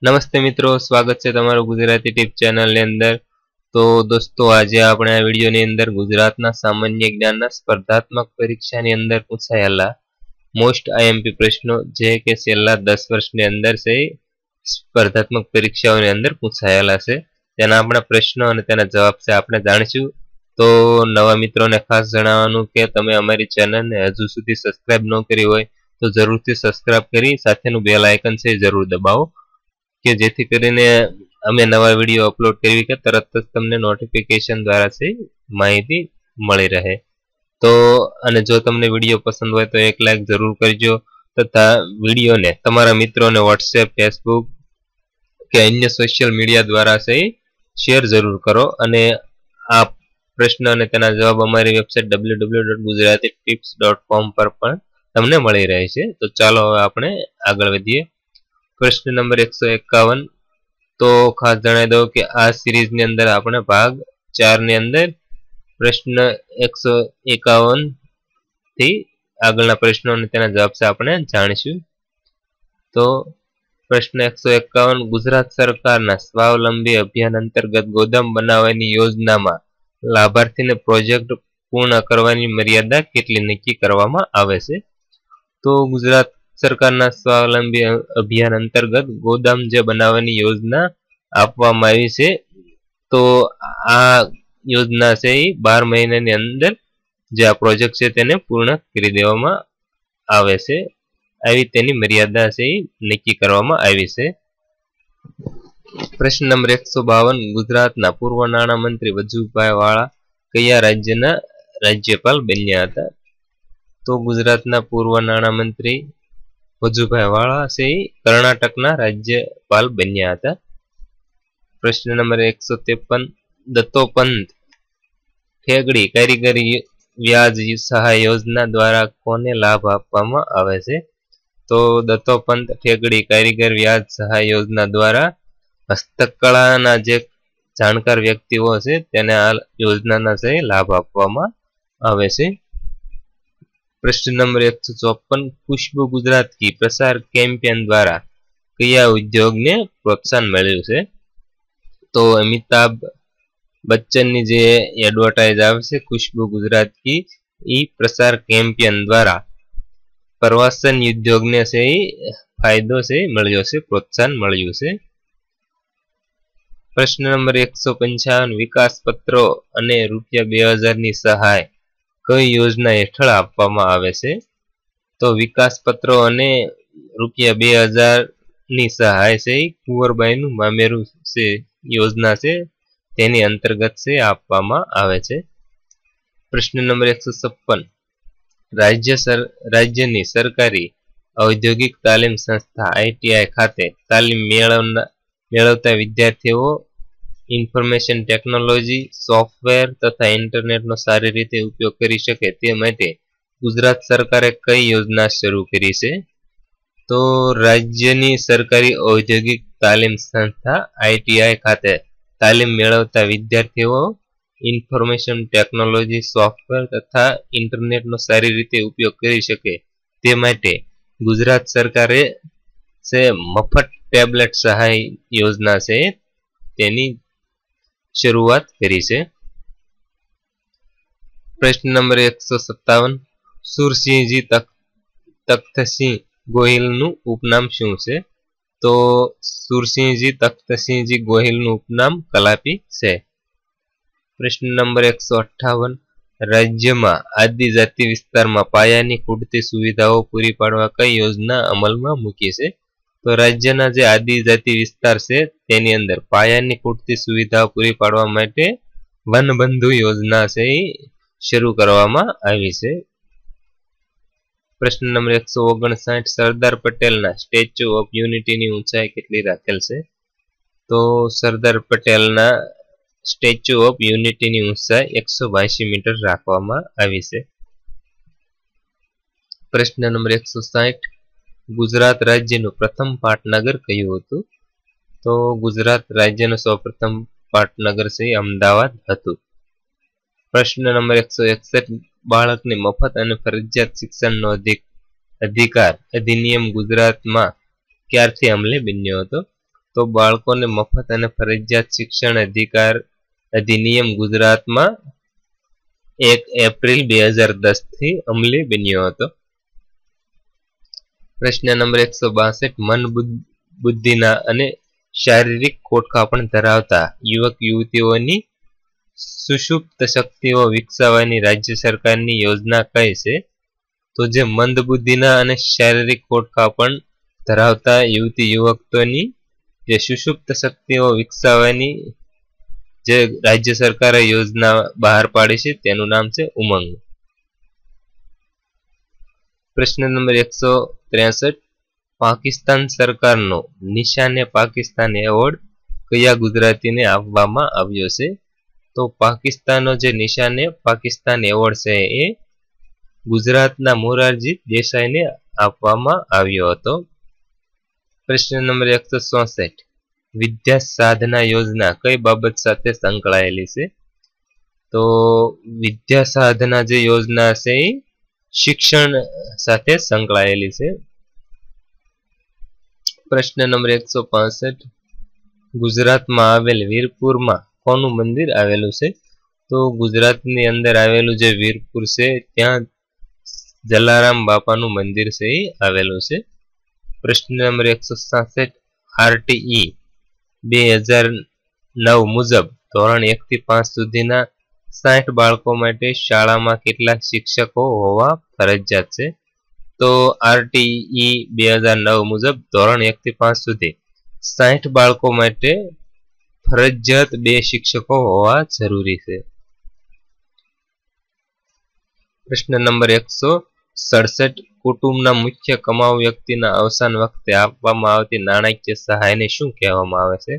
નમસ્તે મિત્રો, સ્વાગત છે તમારું ગુજરાતી ટીપ ચેનલની અંદર। તો દોસ્તો, આજે આપણે આ વિડીયોની અંદર ગુજરાતના સામાન્ય જ્ઞાનના સ્પર્ધાત્મક પરીક્ષાની અંદર પૂછાયેલા મોસ્ટ આઈએમપી પ્રશ્નો જે કે છેલ્લા 10 વર્ષની અંદર છે સ્પર્ધાત્મક પરીક્ષાઓની અંદર પૂછાયેલા છે તેના આપણે પ્રશ્નો અને તેના જવાબ છે આપણે જાણીશું। તો નવા મિત્રોને ખાસ જણાવવાનું કે તમે અમારી ચેનલને હજુ સુધી સબસ્ક્રાઇબ ન કરી હોય તો જરૂરથી સબસ્ક્રાઇબ કરી સાથેનું બેલ આઇકન છે જરૂર દબાવો કે જેથી કરીને અમે નવા વિડીયો અપલોડ કરવી કે તરત જ તમને નોટિફિકેશન દ્વારા છે માહિતી મળી રહે। તો અને જો તમને વિડીયો પસંદ હોય તો એક લાઈક જરૂર કરજો તથા વિડીયોને તમારા મિત્રોને વોટ્સએપ, ફેસબુક કે અન્ય સોશિયલ મીડિયા દ્વારા છે શેર જરૂર કરો। અને આ પ્રશ્ન અને તેના જવાબ અમારી વેબસાઇટ www.gujaratitips.com પર પણ તમને મળી રહે છે। તો ચાલો હવે આપણે આગળ વધીએ। પ્રશ્ન નંબર 151। તો ખાસ જણાવી દઉં કે આ સિરીઝની અંદર આપણે ભાગ 4 ની અંદર પ્રશ્ન 151 થી આગળના પ્રશ્નો અને તેના જવાબ છે આપણે જાણીશું। તો પ્રશ્ન 151 ગુજરાત સરકારના સ્વાવલંબી અભિયાન અંતર્ગત ગોદામ બનાવવાની યોજનામાં લાભાર્થીને પ્રોજેક્ટ પૂર્ણ કરવાની મર્યાદા કેટલી નક્કી કરવામાં આવે છે? તો ગુજરાત સરકારના સ્વાવલંબી અભિયાન અંતર્ગત ગોદામ જે બનાવવાની યોજના આપવામાં આવી છે તો આ યોજના છે 12 મહિનાની અંદર જે આ પ્રોજેક્ટ છે તેને પૂર્ણ કરી દેવામાં આવે છે, આવી તેની મર્યાદા છે નક્કી કરવામાં આવી છે। પ્રશ્ન નંબર 152 ગુજરાતના પૂર્વ નાણામંત્રી વજુભાઈ વાળા કયા રાજ્યના રાજ્યપાલ બન્યા હતા? તો ગુજરાતના પૂર્વ નાણામંત્રી વજુભાઈ વાળા છે કર્ણાટકના રાજ્યપાલ બન્યા હતા। પ્રશ્ન નંબર 153 દત્તોપંત ઠેગડી કારીગરી વ્યાજ સહાય યોજના દ્વારા કોને લાભ આપવામાં આવે છે? તો દત્તોપંત ઠેગડી કારીગર વ્યાજ સહાય યોજના દ્વારા હસ્તકળાના જે જાણકાર વ્યક્તિઓ છે તેને આ યોજનાના છે લાભ આપવામાં આવે છે। प्रश्न नंबर 154 खुशबू गुजरात की प्रसार कैंपेन द्वारा कया उद्योग ने प्रोत्साहन मिल्યું છે? तो अमिताभ बच्चन ની જે એડવર્ટાઇઝ આવે છે खुशबू गुजरात की ई प्रसार कैंपेन द्वारा प्रवासन उद्योग ने से फायदो से મળ્યો છે, પ્રોત્સાહન મળ્યું છે। प्रश्न नंबर 155 विकास पत्रों અને ₹2000 ની સહાય કઈ યોજના હેઠળ આપવામાં આવે છે? તો વિકાસ પત્રો અને ₹2000 ની સહાય છે કુંવરબાઈનું મામેરું છે યોજના છે તેની અંતર્ગત છે આપવામાં આવે છે। પ્રશ્ન નંબર 156 રાજ્યની સરકારી ઔદ્યોગિક તાલીમ સંસ્થા આઈટીઆઈ ખાતે તાલીમ મેળવતા વિદ્યાર્થીઓ ઇન્ફોર્મેશન ટેકનોલોજી, સોફ્ટવેર તથા ઇન્ટરનેટનો સારી રીતે ઉપયોગ કરી શકે તે માટે ગુજરાત સરકારે કઈ યોજના શરૂ કરી છે? તો રાજ્યની સરકારી ઔદ્યોગિક તાલીમ સંસ્થા આઈટીઆઈ ખાતે તાલીમ મેળવતા વિદ્યાર્થીઓ ઇન્ફોર્મેશન ટેકનોલોજી, સોફ્ટવેર તથા ઇન્ટરનેટનો સારી રીતે ઉપયોગ કરી શકે તે માટે ગુજરાત સરકારે છે મફત ટેબ્લેટ સહાય યોજના છે તેની શરૂઆત કરી છે। प्रश्न नंबर 157 સુરસિંહજી તખ્તસિંહ ગોહિલનું ઉપનામ શું છે? તો સુરસિંહજી તખ્તસિંહજી ગોહિલનું ઉપનામ કલાપી છે। પ્રશ્ન નંબર 158 રાજ્યમાં આદિજાતિ વિસ્તારમાં પાયાની ખૂટતી સુવિધાઓ પૂરી પાડવા કઈ યોજના અમલમાં મૂકી છે? તો રાજ્યના જે આદિજાતિ વિસ્તાર છે તેની અંદર પાયાની ખૂટતી સુવિધાઓ પૂરી પાડવા માટે વનબંધુ યોજના છે શરૂ કરવામાં આવી છે। પ્રશ્ન નંબર 159 સરદાર પટેલના સ્ટેચ્યુ ઓફ યુનિટીની ઊંચાઈ કેટલી રાખેલ છે? તો સરદાર પટેલના સ્ટેચ્યુ ઓફ યુનિટીની ઊંચાઈ 182 મીટર રાખવામાં આવી છે। પ્રશ્ન નંબર 160 ગુજરાત રાજ્યનું પ્રથમ પાટનગર કયું હતું? તો ગુજરાત રાજ્યનું સૌપ્રથમ પાટનગર છે અમદાવાદ હતું। પ્રશ્ન નંબર 161 બાળકને મફત અને ફરજિયાત શિક્ષણનો અધિકાર અધિનિયમ ગુજરાતમાં ક્યારથી અમલી બન્યો હતો? તો બાળકોને મફત અને ફરજિયાત શિક્ષણ અધિકાર અધિનિયમ ગુજરાતમાં 1 એપ્રિલ 2010 થી અમલી બન્યો હતો. પ્રશ્ન નંબર 162 મન બુદ્ધિના અને શારીરિક ખોટખાપણ ધરાવતા યુવક યુવતીઓની સુષુપ્ત શક્તિઓ વિકસાવવાની રાજ્ય સરકારની યોજના કઈ છે? તો જે મંદ બુદ્ધિના અને શારીરિક ખોટખાપણ ધરાવતા યુવતી યુવકોની જે સુષુપ્ત શક્તિઓ વિકસાવવાની જે રાજ્ય સરકારે યોજના બહાર પાડી છે તેનું નામ છે ઉમંગ. પ્રશ્ન નંબર 163 પાકિસ્તાન સરકારનો નિશાને પાકિસ્તાન એવોર્ડ કયા ગુજરાતીને આપવામાં આવ્યો છે? તો પાકિસ્તાનનો જે નિશાને પાકિસ્તાન એવોર્ડ છે એ ગુજરાતના મોરારજી દેસાઈને આપવામાં આવ્યો હતો. પ્રશ્ન નંબર 164 વિદ્યા સાધના યોજના કઈ બાબત સાથે સંકળાયેલી છે? તો વિદ્યા સાધના જે યોજના છે એ શિક્ષણ સાથે સંકળાયેલી છે. પ્રશ્ન નંબર 165 ગુજરાતમાં આવેલ વીરપુરમાં કોનું મંદિર આવેલું છે? તો ગુજરાતની અંદર આવેલું જે વીરપુર છે ત્યાં જલારામ બાપાનું મંદિર છે એ આવેલું છે. પ્રશ્ન નંબર 167 આરટીઈ 2009 મુજબ ધોરણ 1 થી 5 સુધીના 60 બાળકો માટે શાળામાં કેટલા શિક્ષકો હોવા ફરજિયાત છે? તો આરટીઈ 2009 મુજબ ધોરણ 1 થી 5 સુધી 60 બાળકો માટે ફરજિયાત 2 શિક્ષકો હોવા જરૂરી છે. પ્રશ્ન નંબર 167 કુટુંબના મુખ્ય કમાઉ વ્યક્તિના અવસાન વખતે આપવામાં આવતી નાણાકીય સહાયને શું કહેવામાં આવે છે?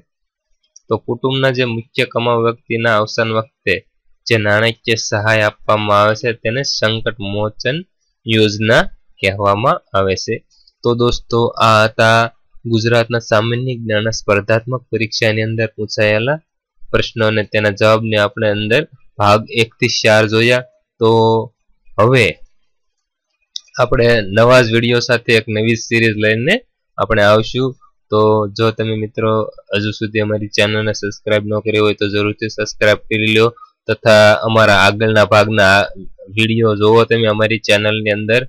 તો કુટુંબના જે મુખ્ય કમાઉ વ્યક્તિના અવસાન વખતે જે નાણાકીય સહાય આપવામાં આવે છે તેને સંકટ મોચન યોજના કહેવામાં આવે છે. તો દોસ્તો આ હતા ગુજરાતના સામાન્ય જ્ઞાન સ્પર્ધાત્મક પરીક્ષાની અંદર પૂછાયેલા પ્રશ્નો અને તેના જવાબને આપણે અંદર ભાગ 1 થી 4 જોયા. તો હવે આપણે નવા જ વિડીયો સાથે એક નવી સિરીઝ લઈને આપણે આવશું. તો જો તમે મિત્રો હજુ સુધી અમારી ચેનલને સબસ્ક્રાઇબ ન કરી હોય તો જરૂરથી સબસ્ક્રાઇબ કરી લો તથા અમારા આગળના ભાગના વિડીયો જોવો તમે અમારી ચેનલની અંદર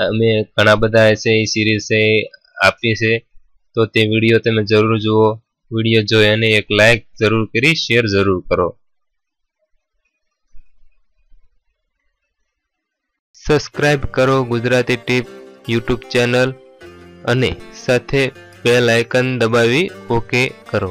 અમે ઘણા બધા છે એ સિરીઝ છે આપી છે તો તે વિડીયો તમે જરૂર જુઓ. વિડીયો જોઈ અને એક લાઈક જરૂર કરી શેર જરૂર કરો. સબસ્ક્રાઇબ કરો ગુજરાતી ટીપ યુટ્યુબ ચેનલ અને સાથે બેલ આઇકન દબાવી ઓકે કરો.